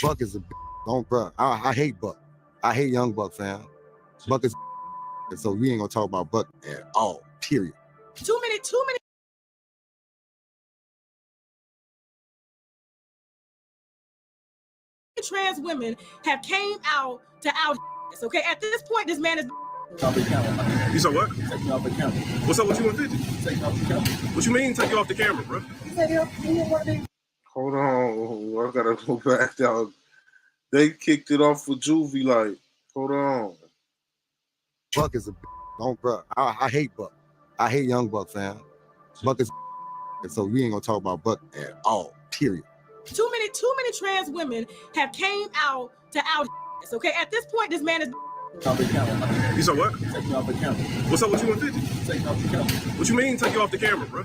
Buck is a don't bruh. I hate Buck. I hate young Buck, fam. Buck is and so we ain't gonna talk about Buck at all. Period. Too many trans women have came out to out. Okay, at this point, this man is. You said what? Take me off the camera. What's up with you and 50? Take me off the camera. What you mean take you off the camera, bro? Hold on, I gotta go back down. They kicked it off for Juvenile. Like, hold on. Buck is a don't bruh. I hate Buck. I hate young Buck, fam. Buck is and so we ain't gonna talk about Buck at all. Period. Too many trans women have came out to out. Okay, at this point, this man is. Off the camera. You said what? Take me off the camera. What's up with you and 50? Take me off the camera. What you mean take you off the camera, bro?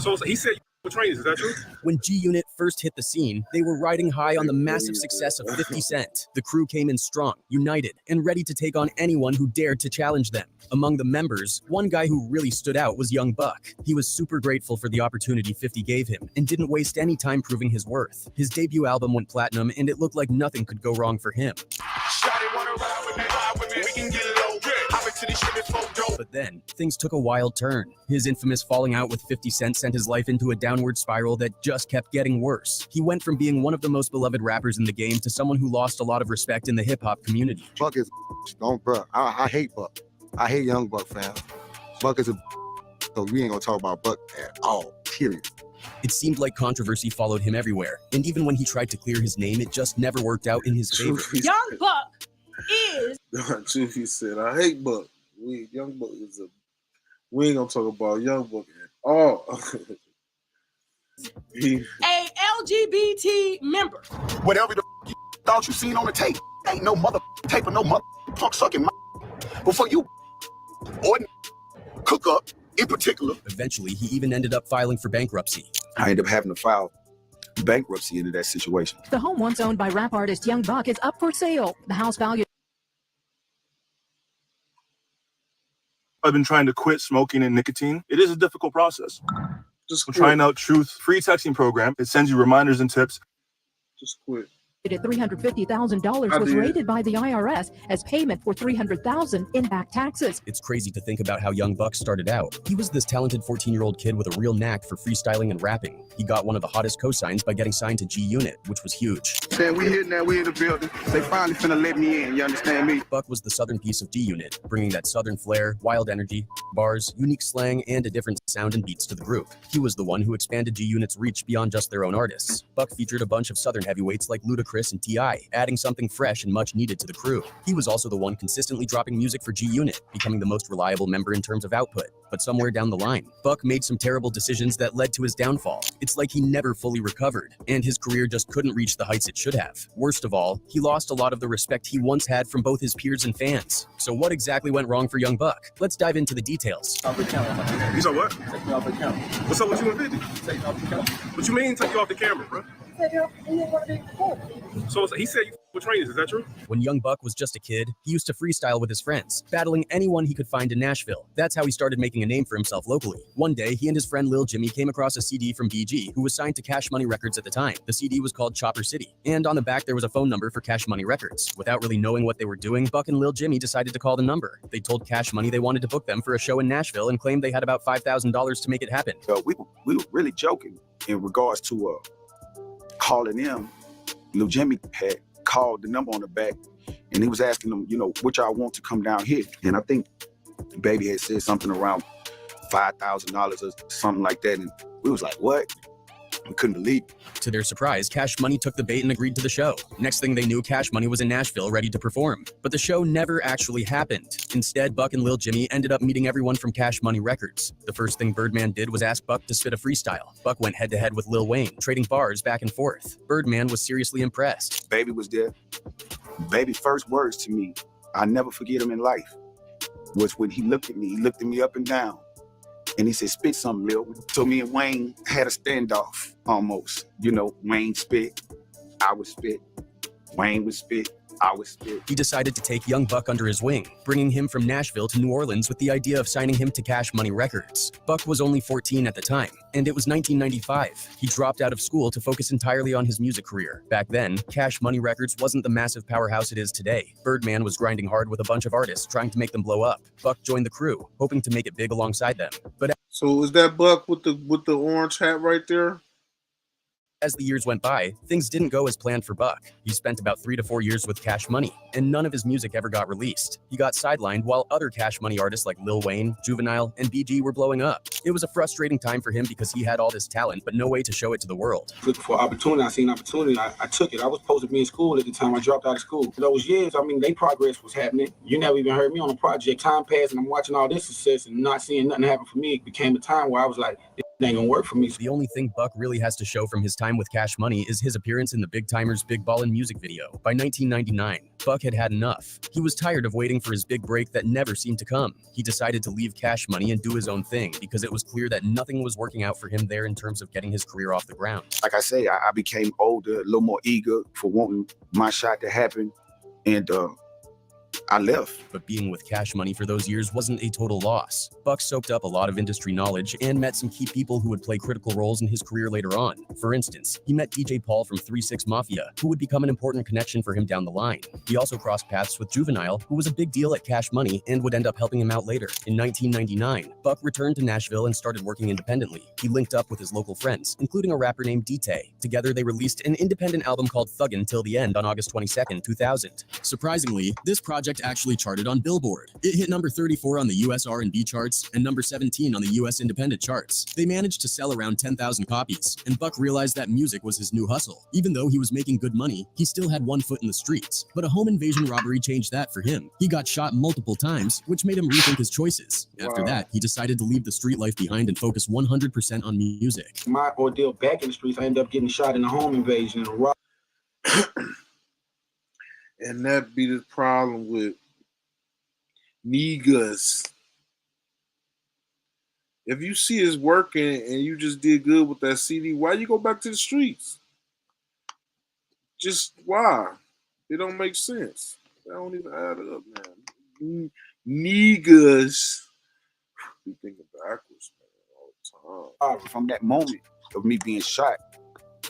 So he said you were trainers, is that true? When G-Unit first hit the scene, they were riding high on the massive success of 50 Cent. The crew came in strong, united, and ready to take on anyone who dared to challenge them. Among the members, one guy who really stood out was Young Buck. He was super grateful for the opportunity 50 gave him and didn't waste any time proving his worth. His debut album went platinum and it looked like nothing could go wrong for him. But then, things took a wild turn. His infamous falling out with 50 Cent sent his life into a downward spiral that just kept getting worse. He went from being one of the most beloved rappers in the game to someone who lost a lot of respect in the hip-hop community. Buck is don't bruh. I hate Buck. I hate young Buck, fam. Buck is a so we ain't gonna talk about Buck at all. Period. It seemed like controversy followed him everywhere, and even when he tried to clear his name, it just never worked out in his favor. Young Buck is. Jefe said, I hate Buck. Young Buck is a. We ain't gonna talk about Young Buck at all. A LGBT member. Whatever the you thought you seen on the tape, ain't no mother tape or no mother punk sucking my before you or cook up in particular. Eventually, he even ended up filing for bankruptcy. I ended up having to file bankruptcy into that situation. The home once owned by rap artist Young Buck is up for sale. The house value. I've been trying to quit smoking and nicotine. It is a difficult process. Just I'm quit. trying out Truth free texting program. It sends you reminders and tips. Just quit. $350,000 was rated by the IRS as payment for $300,000 in back taxes. It's crazy to think about how Young Buck started out. He was this talented 14-year-old kid with a real knack for freestyling and rapping. He got one of the hottest cosigns by getting signed to G-Unit, which was huge. Man, we here now, we in the building. They finally finna let me in, you understand me? Buck was the southern piece of G-Unit, bringing that southern flair, wild energy, bars, unique slang, and a different sound and beats to the group. He was the one who expanded G-Unit's reach beyond just their own artists. Buck featured a bunch of southern heavyweights like Ludacris and T.I., adding something fresh and much needed to the crew. He was also the one consistently dropping music for G-Unit, becoming the most reliable member in terms of output. But somewhere down the line, Buck made some terrible decisions that led to his downfall. It's like he never fully recovered, and his career just couldn't reach the heights it should have. Worst of all, he lost a lot of the respect he once had from both his peers and fans. So what exactly went wrong for Young Buck? Let's dive into the details. Off the camera. You said what? Take me off the camera. What's up with you and 50? Take me off the camera. What you mean take you off the camera, bro? So he said you with trainers, is that true? When Young Buck was just a kid, he used to freestyle with his friends, battling anyone he could find in Nashville. That's how he started making a name for himself locally. One day, he and his friend Lil Jimmy came across a CD from BG, who was signed to Cash Money Records at the time. The CD was called Chopper City, and on the back there was a phone number for Cash Money Records. Without really knowing what they were doing, Buck and Lil Jimmy decided to call the number. They told Cash Money they wanted to book them for a show in Nashville and claimed they had about $5,000 to make it happen. We were really joking in regards to calling them. Lil Jimmy had called the number on the back and he was asking them, you know, what y'all want to come down here. And I think Baby had said something around $5,000 or something like that. And we was like, what? We couldn't believe it. To their surprise, Cash Money took the bait and agreed to the show. Next thing they knew, Cash Money was in Nashville ready to perform. But the show never actually happened. Instead, Buck and Lil Jimmy ended up meeting everyone from Cash Money Records. The first thing Birdman did was ask Buck to spit a freestyle. Buck went head-to-head with Lil Wayne, trading bars back and forth. Birdman was seriously impressed. Baby was there. Baby's first words to me, I never forget him in life, was when he looked at me up and down. And he said, spit something, Lil. So me and Wayne had a standoff almost. You know, Wayne spit, I would spit, Wayne would spit, I was scared. He decided to take young Buck under his wing, bringing him from Nashville to New Orleans with the idea of signing him to Cash Money Records. Buck was only 14 at the time, and it was 1995. He dropped out of school to focus entirely on his music career. Back then, Cash Money Records wasn't the massive powerhouse it is today. Birdman was grinding hard with a bunch of artists trying to make them blow up. Buck joined the crew, hoping to make it big alongside them. But So is that Buck with the orange hat right there? as the years went by, things didn't go as planned for Buck. He spent about 3 to 4 years with Cash Money, and none of his music ever got released. He got sidelined while other Cash Money artists like Lil Wayne, Juvenile, and BG were blowing up. It was a frustrating time for him because he had all this talent, but no way to show it to the world. Looking for opportunity, I seen opportunity, I took it. I was supposed to be in school at the time I dropped out of school. For those years, I mean, they progress was happening. You never even heard me on a project. Time passed, and I'm watching all this success and not seeing nothing happen for me. It became a time where I was like, it ain't gonna work for me. The only thing Buck really has to show from his time with Cash Money is his appearance in the Big Timers Big Ballin' music video. By 1999, Buck had had enough. He was tired of waiting for his big break that never seemed to come. He decided to leave Cash Money and do his own thing because it was clear that nothing was working out for him there in terms of getting his career off the ground. Like I say, I became older, a little more eager for wanting my shot to happen, and I left. But being with Cash Money for those years wasn't a total loss. Buck soaked up a lot of industry knowledge and met some key people who would play critical roles in his career later on. For instance, he met DJ Paul from 3-6 Mafia, who would become an important connection for him down the line. He also crossed paths with Juvenile, who was a big deal at Cash Money and would end up helping him out later. In 1999, Buck returned to Nashville and started working independently. He linked up with his local friends, including a rapper named Jefe. Together, they released an independent album called Thuggin' Till the End on August 22nd, 2000. Surprisingly, this project actually charted on Billboard. It hit number 34 on the US R&B charts and number 17 on the US independent charts. They managed to sell around 10,000 copies, and Buck realized that music was his new hustle. Even though he was making good money, he still had one foot in the streets. But a home invasion robbery changed that for him. He got shot multiple times, which made him rethink his choices. After that, he decided to leave the street life behind and focus 100% on music. My ordeal back in the streets, I ended up getting shot in a home invasion and a robbery. And that be the problem with niggas. If you see it's working and you just did good with that CD, why you go back to the streets? Just why? It don't make sense. That don't even add up, man. Niggas. We thinking backwards, man, all the time. From that moment of me being shot,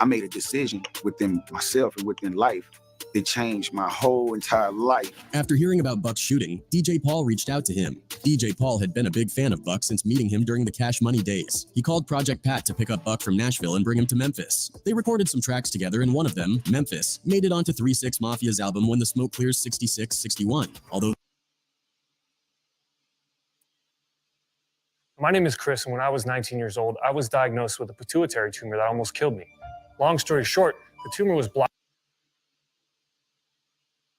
I made a decision within myself and within life. It changed my whole entire life. After hearing about Buck's shooting, DJ Paul reached out to him. DJ Paul had been a big fan of Buck since meeting him during the Cash Money days. He called Project Pat to pick up Buck from Nashville and bring him to Memphis. They recorded some tracks together, and one of them, Memphis, made it onto 3-6 Mafia's album When the Smoke Clears 66-61. Although my name is Chris, and when I was 19 years old, I was diagnosed with a pituitary tumor that almost killed me. Long story short, the tumor was blocked.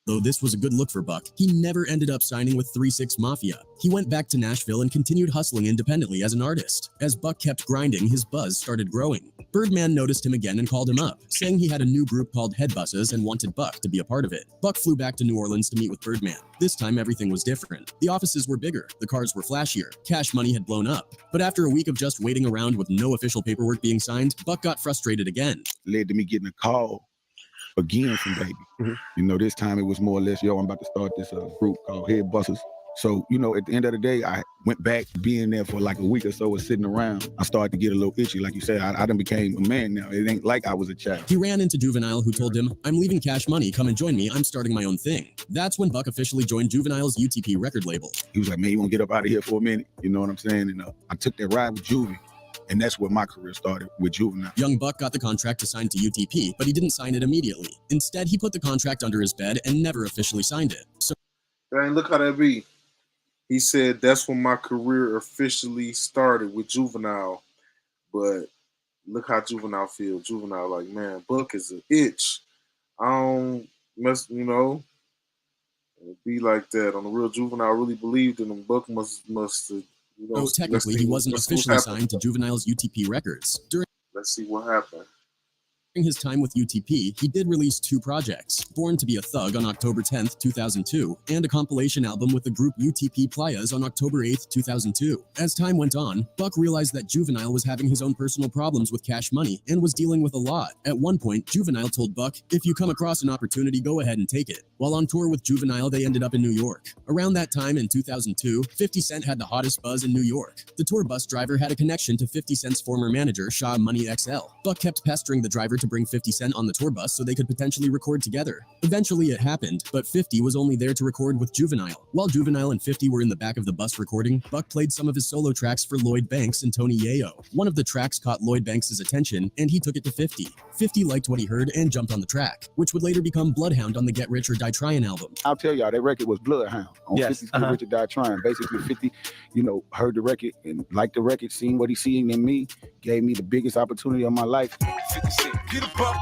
Though this was a good look for Buck, he never ended up signing with 3-6 Mafia. He went back to Nashville and continued hustling independently as an artist. As Buck kept grinding, his buzz started growing. Birdman noticed him again and called him up, saying he had a new group called Head Buses and wanted Buck to be a part of it. Buck flew back to New Orleans to meet with Birdman. This time, everything was different. The offices were bigger, the cars were flashier, Cash Money had blown up. But after a week of just waiting around with no official paperwork being signed, Buck got frustrated again. Led to me getting a call again from Baby. You know, this time it was more or less, yo, I'm about to start this group called Head Buses. So, you know, at the end of the day, I went back to being there for like a week or so and sitting around. I started to get a little itchy. Like you said, I done became a man now. It ain't like I was a child. He ran into Juvenile, who told him, "I'm leaving Cash Money, come and join me, I'm starting my own thing." That's when Buck officially joined Juvenile's UTP record label. He was like, man, you want to get up out of here for a minute? You know what I'm saying? And I took that ride with Juvie. And that's where my career started, with Juvenile. Young Buck got the contract to sign to UTP, but he didn't sign it immediately. Instead, he put the contract under his bed and never officially signed it. So, Dang, look how that be. He said that's when my career officially started with Juvenile. But look how Juvenile feels. Juvenile like, man, Buck is an itch. I don't must, you know, be like that. On the real, Juvenile really believed in him. Buck must you know, technically, he wasn't officially signed to Juvenile's UTP Records. Let's see what happened. During his time with UTP, he did release 2 projects, Born to be a Thug on October 10th, 2002, and a compilation album with the group UTP Playas on October 8th, 2002. As time went on, Buck realized that Juvenile was having his own personal problems with cash money and was dealing with a lot. At one point, Juvenile told Buck, "If you come across an opportunity, go ahead and take it." While on tour with Juvenile, they ended up in New York. Around that time in 2002, 50 Cent had the hottest buzz in New York. The tour bus driver had a connection to 50 Cent's former manager, Shaw Money XL. Buck kept pestering the driver to bring 50 Cent on the tour bus so they could potentially record together. Eventually it happened, but 50 was only there to record with Juvenile. While Juvenile and 50 were in the back of the bus recording, Buck played some of his solo tracks for Lloyd Banks and Tony Yayo. One of the tracks caught Lloyd Banks' attention, and he took it to 50. 50 liked what he heard and jumped on the track, which would later become Bloodhound on the Get Rich or Die Tryin' album. I'll tell y'all, that record was Bloodhound on Yes, 50's Get Rich or Die Tryin'. Basically, 50, heard the record and liked the record, seen what he seen in me, gave me the biggest opportunity of my life. 50 Cent, get a buck.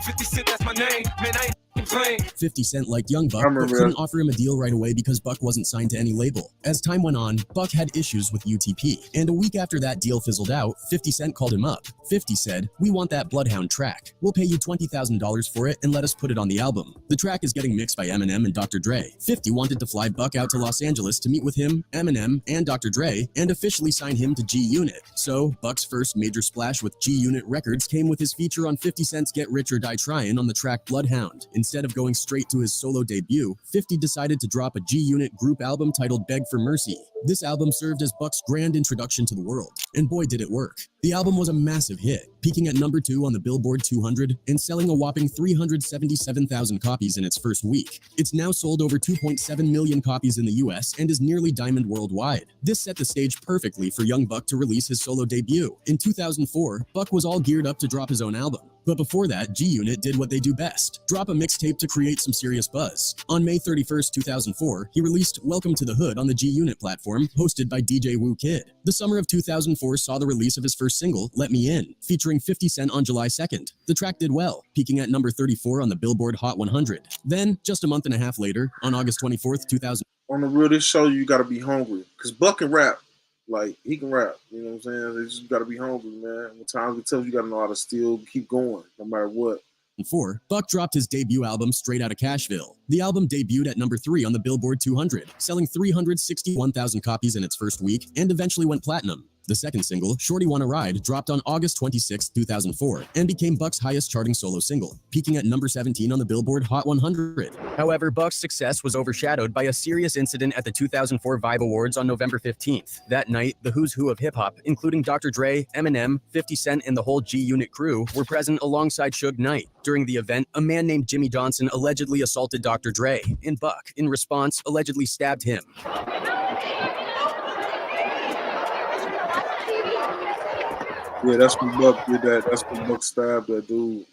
50 Cent, that's my name. Man, I ain't playing. 50 Cent liked Young Buck, but couldn't offer him a deal right away because Buck wasn't signed to any label. As time went on, Buck had issues with UTP, and a week after that deal fizzled out, 50 Cent called him up. 50 said, "We want that Bloodhound track. We'll pay you $20,000 for it and let us put it on the album." The track is getting mixed by Eminem and Dr. Dre. 50 wanted to fly Buck out to Los Angeles to meet with him, Eminem, and Dr. Dre, and officially sign him to G-Unit. So, Buck's first major splash with G-Unit Records came with his feature on 50 Cent's Get Rich or Die Tryin' on the track Bloodhound. Instead of going straight to his solo debut, 50 decided to drop a G-Unit group album titled Beg for Mercy. This album served as Buck's grand introduction to the world, and boy did it work. The album was a massive hit, peaking at number 2 on the Billboard 200 and selling a whopping 377,000 copies in its first week. It's now sold over 2.7 million copies in the US and is nearly diamond worldwide. This set the stage perfectly for young Buck to release his solo debut. In 2004, Buck was all geared up to drop his own album. But before that, G-Unit did what they do best, drop a mixtape to create some serious buzz. On May 31st, 2004, he released Welcome to the Hood on the G-Unit platform, hosted by DJ Woo Kid. The summer of 2004 saw the release of his first single, Let Me In, featuring 50 Cent on July 2nd. The track did well, peaking at number 34 on the Billboard Hot 100. Then, just a month and a half later, on August 24th, 2000. On the real, this show you gotta be hungry. Because Buck can rap. Like, he can rap. You know what I'm saying? You just gotta be hungry, man. When times get tough, you gotta know how to still keep going, no matter what. 2004, Buck dropped his debut album Straight Outta Cashville. The album debuted at number 3 on the Billboard 200, selling 361,000 copies in its first week and eventually went platinum. The second single, Shorty Wanna Ride, dropped on August 26, 2004, and became Buck's highest charting solo single, peaking at number 17 on the Billboard Hot 100. However, Buck's success was overshadowed by a serious incident at the 2004 Vibe Awards on November 15th. That night, the who's who of hip-hop, including Dr. Dre, Eminem, 50 Cent, and the whole G-Unit crew, were present alongside Suge Knight. During the event, a man named Jimmy Johnson allegedly assaulted Dr. Dre, and Buck, in response, allegedly stabbed him. Yeah, that's when Buck did that. That's when Buck stabbed that dude.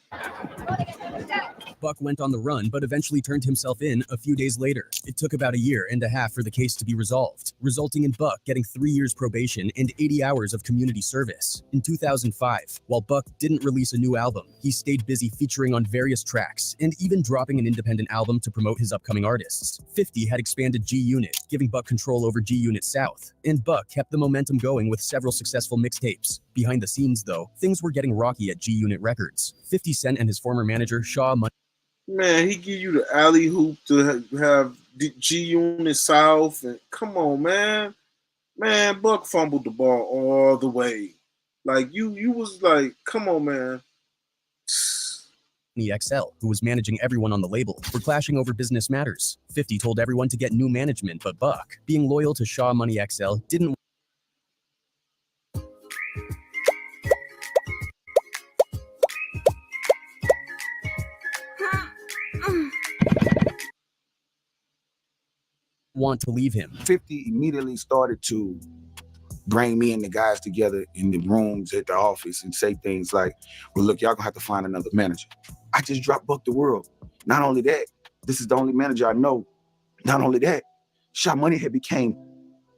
Buck went on the run, but eventually turned himself in a few days later. It took about a year and a half for the case to be resolved, resulting in Buck getting 3 years probation and 80 hours of community service. In 2005, while Buck didn't release a new album, he stayed busy featuring on various tracks and even dropping an independent album to promote his upcoming artists. 50 had expanded G-Unit, giving Buck control over G-Unit South, and Buck kept the momentum going with several successful mixtapes. Behind the scenes, though, things were getting rocky at G-Unit Records. 50 Cent and his former manager, Shaw Money. Man, he give you the alley hoop to have G-Unit South. And come on, man. Man, Buck fumbled the ball all the way. Like, you was like, come on, man. XL, who was managing everyone on the label, were clashing over business matters. 50 told everyone to get new management, but Buck, being loyal to Shaw Money XL, didn't want to leave him. 50 immediately started to bring me and the guys together in the rooms at the office and say things like, well, look, y'all gonna have to find another manager. I just dropped Buck the World. Not only that, this is the only manager I know. Not only that, Shaw Money had became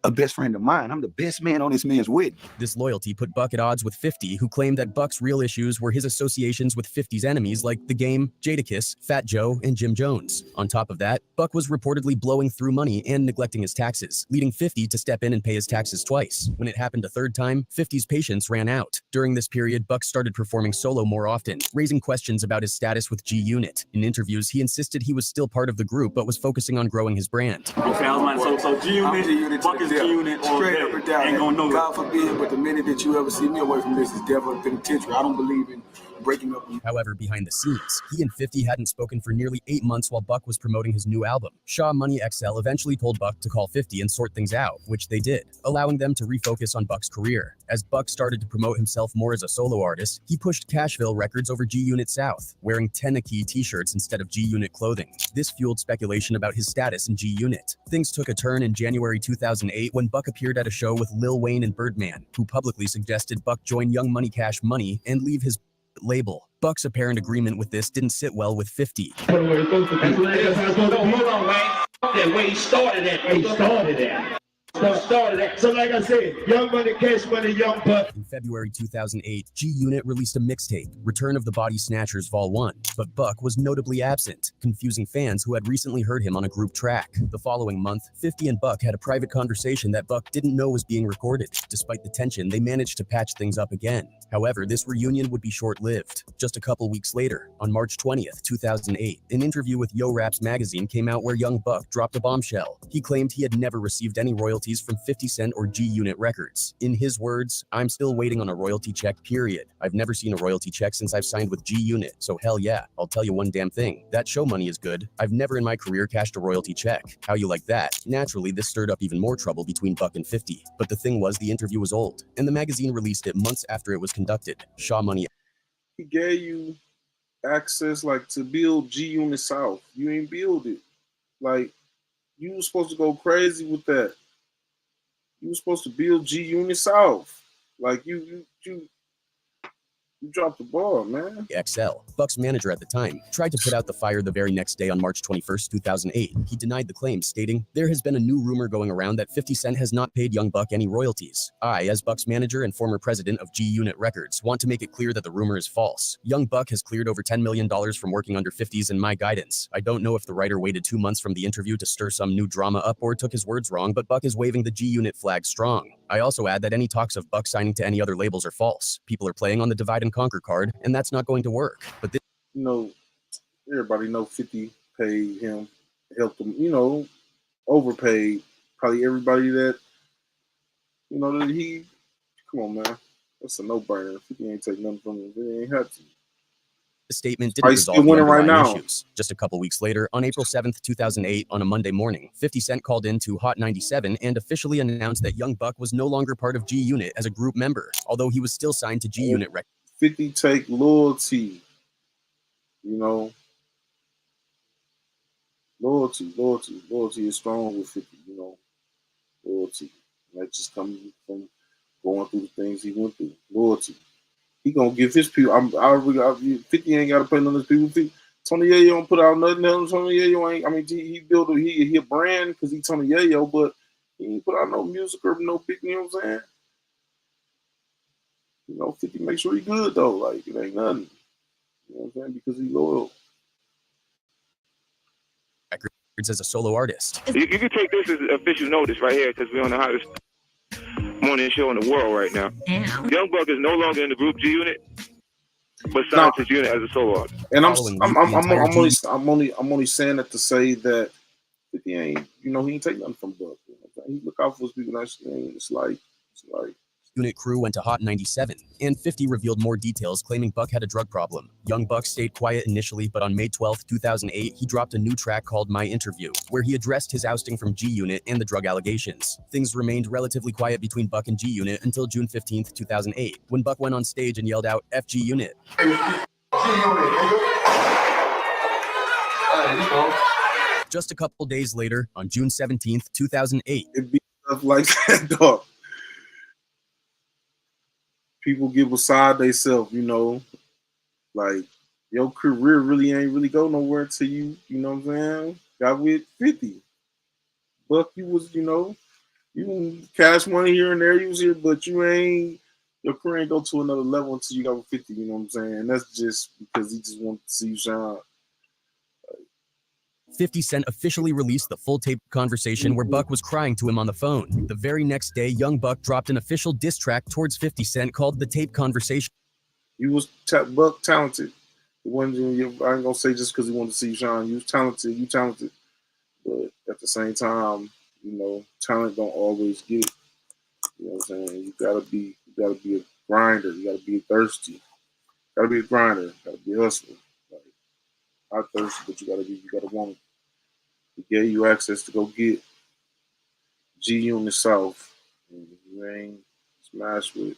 a best friend of mine. I'm the best man on this man's wedding. This loyalty put Buck at odds with 50, who claimed that Buck's real issues were his associations with 50's enemies like The Game, Jadakiss, Fat Joe, and Jim Jones. On top of that, Buck was reportedly blowing through money and neglecting his taxes, leading 50 to step in and pay his taxes twice. When it happened a third time, 50's patience ran out. During this period, Buck started performing solo more often, raising questions about his status with G Unit. In interviews, he insisted he was still part of the group but was focusing on growing his brand. Okay, I was like, so G Unit, Buck is G Unit, straight up and down. Ain't gonna know God forbid, but the minute that you ever see me away from this is devil penitentiary. I don't believe in breaking up. However, behind the scenes, he and 50 hadn't spoken for nearly 8 months while Buck was promoting his new album. Shaw Money XL eventually told Buck to call 50 and sort things out, which they did, allowing them to refocus on Buck's career. As Buck started to promote himself more as a solo artist, he pushed Cashville Records over G Unit South, wearing Tenaki t-shirts instead of G Unit clothing. This fueled speculation about his status in G Unit. Things took a turn in January 2008 when Buck appeared at a show with Lil Wayne and Birdman, who publicly suggested Buck join Young Money Cash Money and leave his label. Buck's apparent agreement with this didn't sit well with 50. Hold on, man. That way he started at. So like I said, Young Money, Cash Money, Young Buck. In February 2008, G Unit released a mixtape, Return of the Body Snatchers Vol 1, but Buck was notably absent, confusing fans who had recently heard him on a group track. The following month, 50 and Buck had a private conversation that Buck didn't know was being recorded. Despite the tension, they managed to patch things up again. However, this reunion would be short-lived. Just a couple weeks later, on March 20th, 2008, an interview with Yo Raps magazine came out where young Buck dropped a bombshell. He claimed he had never received any royalties from 50 Cent or G Unit Records. In his words, "I'm still waiting on a royalty check, period. I've never seen a royalty check since I've signed with G Unit, so hell yeah, I'll tell you one damn thing. That show money is good. I've never in my career cashed a royalty check. How you like that?" Naturally, this stirred up even more trouble between Buck and 50. But the thing was, the interview was old, and the magazine released it months after it was conducted. Shaw Money. He gave you access, like, to build G Unit South. You ain't build it. Like, you were supposed to go crazy with that. You were supposed to build G Unit South. Like, you dropped the ball, man. XL, Buck's manager at the time, tried to put out the fire the very next day on March 21st, 2008. He denied the claims, stating, "There has been a new rumor going around that 50 Cent has not paid young Buck any royalties. I, as Buck's manager and former president of G Unit Records, want to make it clear that the rumor is false. Young Buck has cleared over $10 million from working under 50's and my guidance. I don't know if the writer waited 2 months from the interview to stir some new drama up or took his words wrong, but Buck is waving the G Unit flag strong. I also add that any talks of Buck signing to any other labels are false. People are playing on the divide and conquer card, and that's not going to work." But this, everybody know 50 paid him, helped him, overpaid probably everybody that, that he, come on, man. That's a no-brainer. 50 ain't take nothing from him. They ain't had to. The statement didn't resolve the underlying issues. Just a couple weeks later, on April 7th, 2008, on a Monday morning, 50 Cent called in to Hot 97 and officially announced that Young Buck was no longer part of G Unit as a group member, although he was still signed to G Unit Records. 50 take loyalty, Loyalty is strong with 50, loyalty. That just comes from going through the things he went through. Loyalty. He gonna give his people. 50 ain't gotta pay none of his people. Tony Yayo don't put out nothing else. Tony Yayo ain't. I mean, he built a brand because he Tony Yayo, but he ain't put out no music or no big. You know what I'm saying? 50 make sure he good though. Like, it ain't nothing. You know what I'm saying? Because he loyal. As a solo artist. You can take this as official notice right here because we're on the hottest morning show in the world right now. Damn. Young Buck is no longer in the group G Unit, but signed to G Unit as a solo artist. And I'm only saying that to say that 50 ain't, he ain't take nothing from Buck. He look out for his people. It's like. Unit crew went to Hot 97, and 50 revealed more details, claiming Buck had a drug problem. Young Buck stayed quiet initially, but on May 12, 2008, he dropped a new track called My Interview, where he addressed his ousting from G Unit and the drug allegations. Things remained relatively quiet between Buck and G Unit until June 15, 2008, when Buck went on stage and yelled out, "F G Unit." Just a couple days later, on June 17, 2008. It be stuff like that, dog. People get beside themselves, like your career really ain't really go nowhere until you know what I'm saying, got with 50. Buck, you was, You can cash money here and there, use it, but your career ain't go to another level until you got over 50, you know what I'm saying? And that's just because he just wanted to see you shine. 50 Cent officially released the full tape conversation where Buck was crying to him on the phone. The very next day, Young Buck dropped an official diss track towards 50 Cent called The Tape Conversation. You was Buck talented. I ain't gonna say just because he wanted to see you shine. You was talented. You talented, but at the same time, you know, talent don't always get it. You know what I'm saying? You gotta be a grinder. You gotta be thirsty. You gotta be a grinder. You gotta be a hustler. Like, not thirsty, but you gotta want it. He gave you access to go get G-Unit South. And you ain't smashed with it.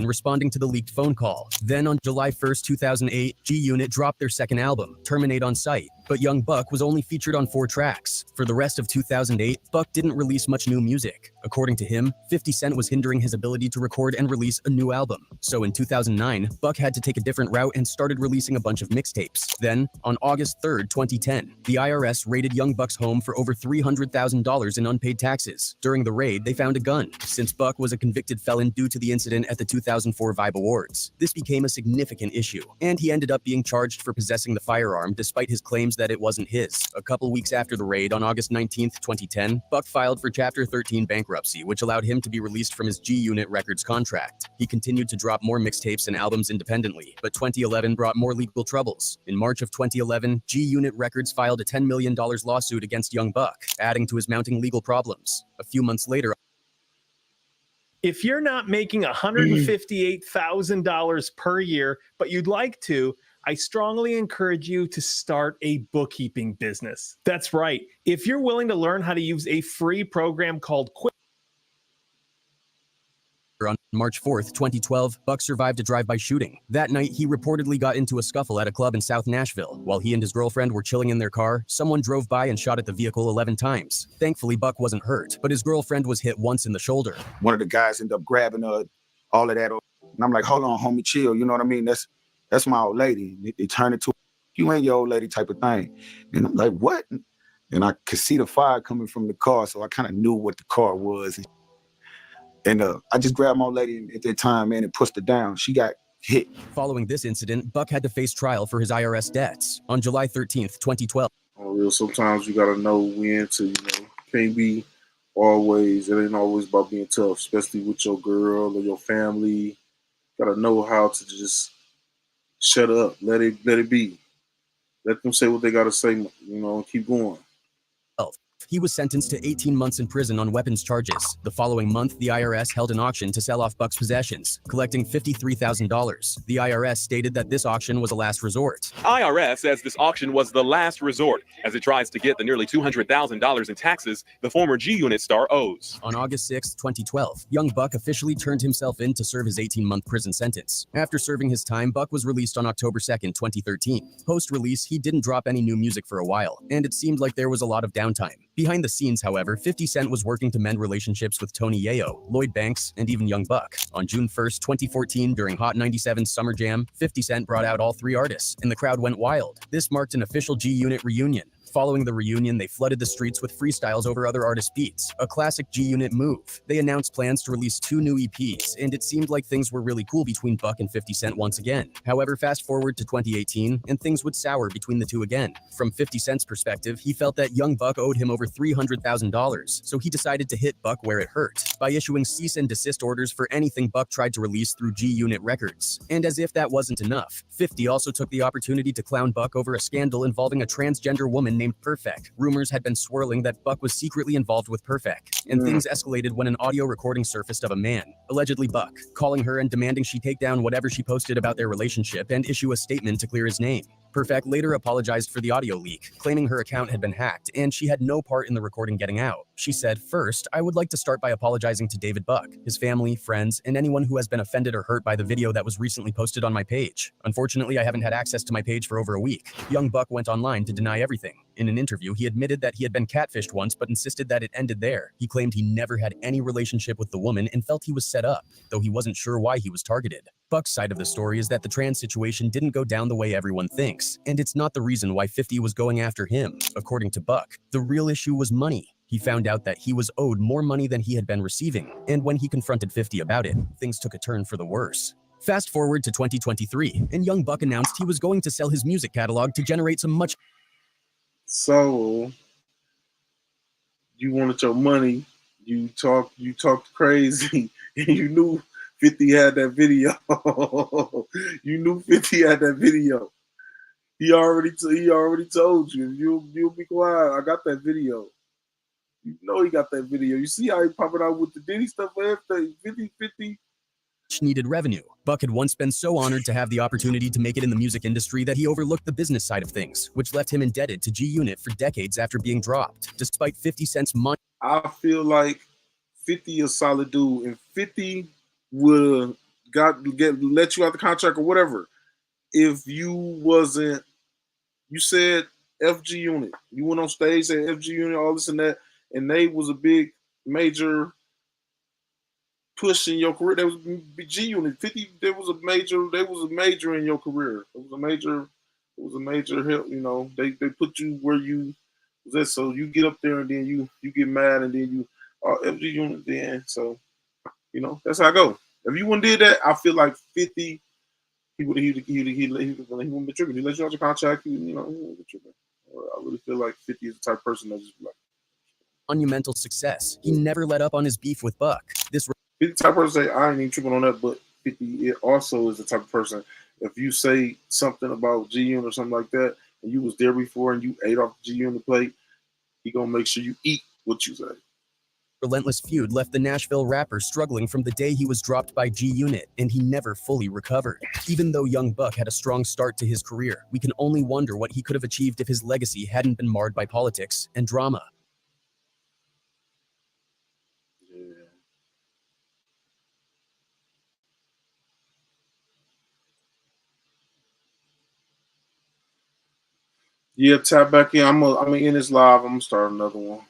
Responding to the leaked phone call. Then on July 1st, 2008, G-Unit dropped their second album, Terminate on Sight, but Young Buck was only featured on 4 tracks. For the rest of 2008, Buck didn't release much new music. According to him, 50 Cent was hindering his ability to record and release a new album. So in 2009, Buck had to take a different route and started releasing a bunch of mixtapes. Then, on August 3rd, 2010, the IRS raided Young Buck's home for over $300,000 in unpaid taxes. During the raid, they found a gun, since Buck was a convicted felon due to the incident at the 2004 Vibe Awards. This became a significant issue, and he ended up being charged for possessing the firearm despite his claims that it wasn't his. A couple weeks after the raid, on August 19th, 2010, Buck filed for Chapter 13 bankruptcy, which allowed him to be released from his G-Unit Records contract. He continued to drop more mixtapes and albums independently, but 2011 brought more legal troubles. In March of 2011, G-Unit Records filed a $10 million lawsuit against Young Buck, adding to his mounting legal problems. A few months later, if you're not making $158,000 per year, but you'd like to, I strongly encourage you to start a bookkeeping business. That's right. If you're willing to learn how to use a free program called on March 4th, 2012, Buck survived a drive-by shooting. That night, he reportedly got into a scuffle at a club in South Nashville. While he and his girlfriend were chilling in their car, someone drove by and shot at the vehicle 11 times. Thankfully, Buck wasn't hurt, but his girlfriend was hit once in the shoulder. One of the guys ended up grabbing all of that, and I'm like, hold on, homie, chill. You know what I mean? That's my old lady. They turned it to, you ain't your old lady type of thing. And I'm like, what? And I could see the fire coming from the car, so I kind of knew what the car was. And I just grabbed my old lady at that time, man, and pushed her down. She got hit. Following this incident, Buck had to face trial for his IRS debts. On July 13th, 2012. Sometimes you gotta know when to, can't be always, it ain't always about being tough, especially with your girl or your family. Gotta know how to just shut up, let it be. Let them say what they gotta say, and keep going. He was sentenced to 18 months in prison on weapons charges. The following month, the IRS held an auction to sell off Buck's possessions, collecting $53,000. The IRS stated that this auction was a last resort. IRS says this auction was the last resort as it tries to get the nearly $200,000 in taxes the former G-Unit star owes. On August 6, 2012, Young Buck officially turned himself in to serve his 18-month prison sentence. After serving his time, Buck was released on October 2, 2013. Post-release, he didn't drop any new music for a while, and it seemed like there was a lot of downtime. Behind the scenes, however, 50 Cent was working to mend relationships with Tony Yayo, Lloyd Banks, and even Young Buck. On June 1st, 2014, during Hot 97's Summer Jam, 50 Cent brought out all 3 artists, and the crowd went wild. This marked an official G-Unit reunion. Following the reunion, they flooded the streets with freestyles over other artists' beats, a classic G-Unit move. They announced plans to release 2 new EPs, and it seemed like things were really cool between Buck and 50 Cent once again. However, fast forward to 2018, and things would sour between the two again. From 50 Cent's perspective, he felt that Young Buck owed him over $300,000, so he decided to hit Buck where it hurt, by issuing cease and desist orders for anything Buck tried to release through G-Unit Records. And as if that wasn't enough, 50 also took the opportunity to clown Buck over a scandal involving a transgender woman named Perfect. Rumors had been swirling that Buck was secretly involved with Perfect, and things escalated when an audio recording surfaced of a man, allegedly Buck, calling her and demanding she take down whatever she posted about their relationship and issue a statement to clear his name. Perfect later apologized for the audio leak, claiming her account had been hacked and she had no part in the recording getting out. She said, "First, I would like to start by apologizing to David Buck, his family, friends, and anyone who has been offended or hurt by the video that was recently posted on my page. Unfortunately, I haven't had access to my page for over a week." Young Buck went online to deny everything. In an interview, he admitted that he had been catfished once but insisted that it ended there. He claimed he never had any relationship with the woman and felt he was set up, though he wasn't sure why he was targeted. Buck's side of the story is that the trans situation didn't go down the way everyone thinks, and it's not the reason why 50 was going after him. According to Buck, the real issue was money. He found out that he was owed more money than he had been receiving, and when he confronted 50 about it, things took a turn for the worse. Fast forward to 2023, and Young Buck announced he was going to sell his music catalog to generate some much. So you wanted your money, you talked crazy, and you knew 50 had that video. You knew 50 had that video. He already told you. You'll be quiet. I got that video. You know he got that video. You see how he popping out with the Diddy stuff after 50. Needed revenue. Buck had once been so honored to have the opportunity to make it in the music industry that he overlooked the business side of things, which left him indebted to G-Unit for decades after being dropped, despite 50 Cent's money. I feel like 50 is a solid dude, and 50 would let you out the contract or whatever if you wasn't. You said FG Unit. You went on stage, said FG Unit, all this and that, and they was a big major push in your career. There was G Unit 50. There was a major in your career. It was a major help. You know, they put you where you was at. So you get up there and then you get mad and then you FG Unit then. So you know that's how I go. If you wouldn't did that, I feel like 50. He wouldn't be tripping. He let you out your contract. You know, he wouldn't be tripping. I really feel like 50 is the type of person that just be like monumental success. He never let up on his beef with Buck. This 50 type of person say, I ain't even tripping on that, but 50 it also is the type of person, if you say something about G-Unit or something like that, and you was there before and you ate off the G-Unit plate, he gonna make sure you eat what you say. relentless feud left the Nashville rapper struggling from the day he was dropped by G-Unit, and he never fully recovered. Even though Young Buck had a strong start to his career, we can only wonder what he could have achieved if his legacy hadn't been marred by politics and drama. Yeah, tap back in. I'm gonna end this live. I'm gonna start another one.